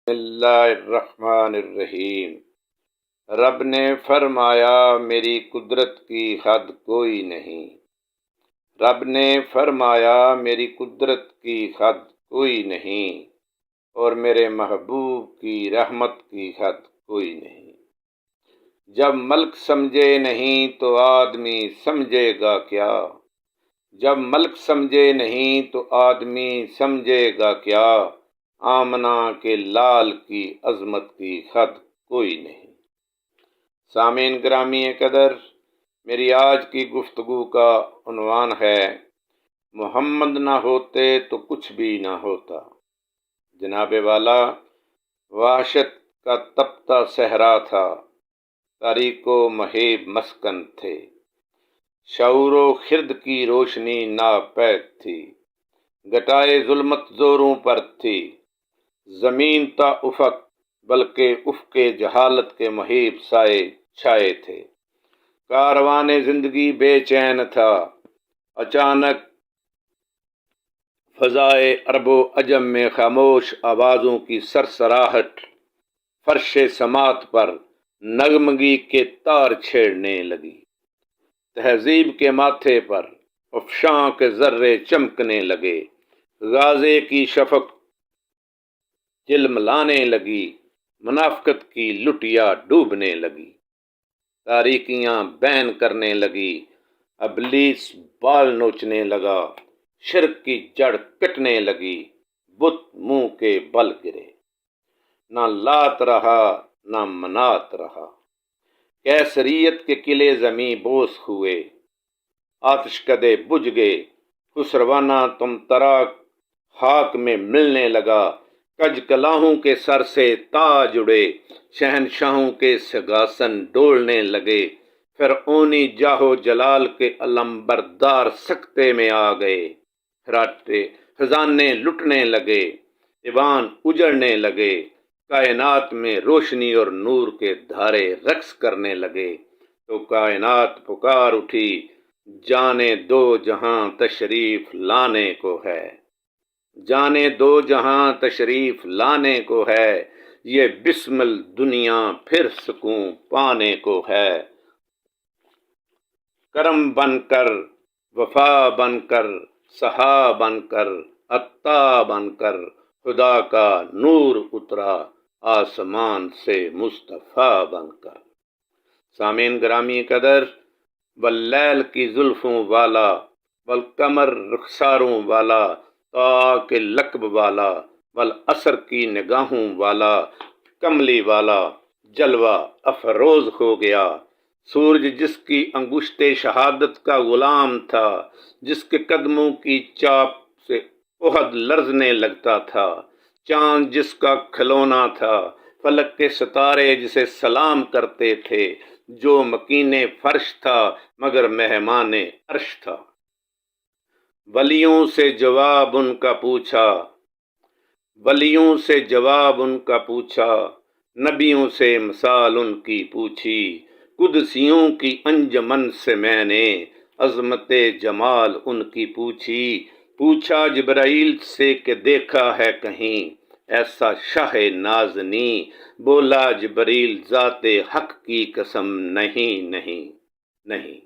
بسم اللہ الرحمن الرحیم۔ رب نے فرمایا میری قدرت کی حد کوئی نہیں۔ رب نے فرمایا میری قدرت کی حد کوئی نہیں، اور میرے محبوب کی رحمت کی حد کوئی نہیں۔ جب ملک سمجھے نہیں تو آدمی سمجھے گا کیا؟ جب ملک سمجھے نہیں تو آدمی سمجھے گا کیا؟ آمنہ کے لال کی عظمت کی حد کوئی نہیں۔ سامعین گرامی قدر، میری آج کی گفتگو کا عنوان ہے محمد نہ ہوتے تو کچھ بھی نہ ہوتا۔ جناب والا، وحشت کا تپتا صحرا تھا، تاریک و مہیب مسکن تھے، شعور و خرد کی روشنی ناپید تھی، گٹائے ظلمت زوروں پر تھی، زمین تا افق بلکہ افق جہالت کے مہیب سائے چھائے تھے، کاروان زندگی بے چین تھا، اچانک فضائے عرب و عجم میں خاموش آوازوں کی سرسراہٹ فرش سماعت پر نغمگی کے تار چھیڑنے لگی، تہذیب کے ماتھے پر افشاں کے ذرے چمکنے لگے، غازے کی شفق جلملانے لگی، منافقت کی لٹیا ڈوبنے لگی، تاریکیاں بین کرنے لگی، ابلیس بال نوچنے لگا، شرک کی جڑ کٹنے لگی، بت منہ کے بل گرے، نہ لات رہا نہ منات رہا، کیسریت کے قلعے زمیں بوس ہوئے، آتش کدے بجھ گئے، خسروانہ تم تراک خاک میں ملنے لگا، کج کلاہوں کے سر سے تاج اڑے، شہنشاہوں کے سگاسن ڈولنے لگے، فرعونی جاہو جلال کے علم بردار سکتے میں آ گئے، پھراٹے خزانے لٹنے لگے، ایوان اجڑنے لگے، کائنات میں روشنی اور نور کے دھارے رقص کرنے لگے، تو کائنات پکار اٹھی، جانے دو جہاں تشریف لانے کو ہے، جانے دو جہاں تشریف لانے کو ہے، یہ بسمل دنیا پھر سکون پانے کو ہے، کرم بن کر، وفا بن کر، سہا بن کر، عطا بن کر، خدا کا نور اترا آسمان سے مصطفیٰ بن کر۔ سامعین گرامی قدر، واللیل کی زلفوں والا، والقمر رخساروں والا، کے لقب والا، والعصر کی نگاہوں والا، کملی والا، جلوہ افروز ہو گیا، سورج جس کی انگشت شہادت کا غلام تھا، جس کے قدموں کی چاپ سے احد لرزنے لگتا تھا، چاند جس کا کھلونا تھا، فلک کے ستارے جسے سلام کرتے تھے، جو مکین فرش تھا مگر مہمان عرش تھا، ولیوں سے جواب ان کا پوچھا، ولیوں سے جواب ان کا پوچھا، نبیوں سے مثال ان کی پوچھی، قدسیوں کی انجمن سے میں نے عظمت جمال ان کی پوچھی، پوچھا جبرائیل سے کہ دیکھا ہے کہیں ایسا شاہ نازنی، بولا جبریل ذات حق کی قسم نہیں نہیں نہیں۔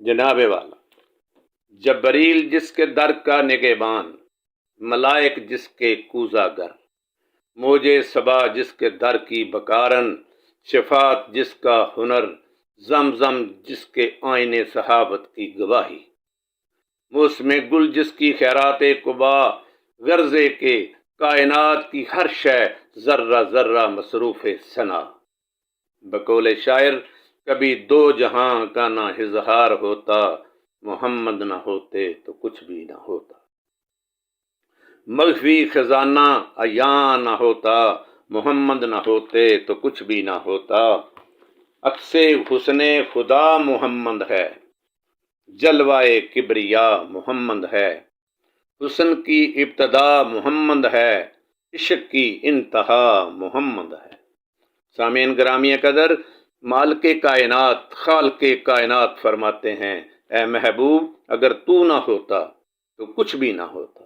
جناب والا، جبریل جس کے در کا نگہبان، ملائک جس کے کوزہ گر، موجے صبا جس کے در کی بکارن، شفاعت جس کا ہنر، زمزم جس کے آئین صحابت کی گواہی، موسم گل جس کی خیرات قبا، غرضے کے کائنات کی ہر شے ذرہ ذرہ مصروف ثنا، بقول شاعر کبھی دو جہاں کا نہ اظہار ہوتا، محمد نہ ہوتے تو کچھ بھی نہ ہوتا، مخفی خزانہ عیاں نہ ہوتا، محمد نہ ہوتے تو کچھ بھی نہ ہوتا، عکس حسن خدا محمد ہے، جلوہ کبریا محمد ہے، حسن کی ابتدا محمد ہے، عشق کی انتہا محمد ہے۔ سامعین گرامی قدر، مالک کائنات، خالق کائنات فرماتے ہیں، اے محبوب اگر تو نہ ہوتا تو کچھ بھی نہ ہوتا۔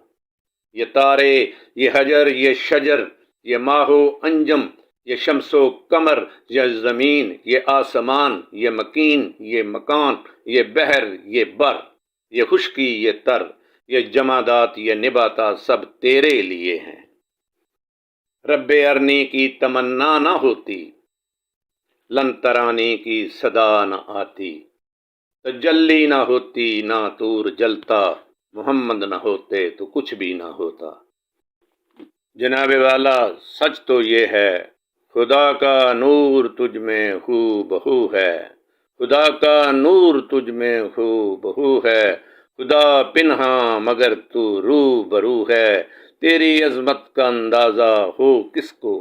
یہ تارے، یہ حجر، یہ شجر، یہ ماہ و انجم، یہ شمس و قمر، یہ زمین، یہ آسمان، یہ مکین، یہ مکان، یہ بحر، یہ بر، یہ خشکی، یہ تر، یہ جمادات، یہ نباتات سب تیرے لیے ہیں۔ رب ارنی کی تمنا نہ ہوتی، لن ترانی کی صدا نہ آتی، تجلی نہ ہوتی، نہ طور جلتا، محمد نہ ہوتے تو کچھ بھی نہ ہوتا۔ جناب والا، سچ تو یہ ہے، خدا کا نور تجھ میں ہو بہو ہے، خدا کا نور تجھ میں ہو بہو ہے، خدا پنہاں مگر تو رو برو ہے، تیری عظمت کا اندازہ ہو کس کو،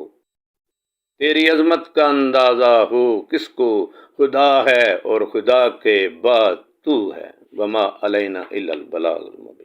تیری عظمت کا اندازہ ہو کس کو، خدا ہے اور خدا کے بعد تو ہے، وما علینا الا البلاغ المبین۔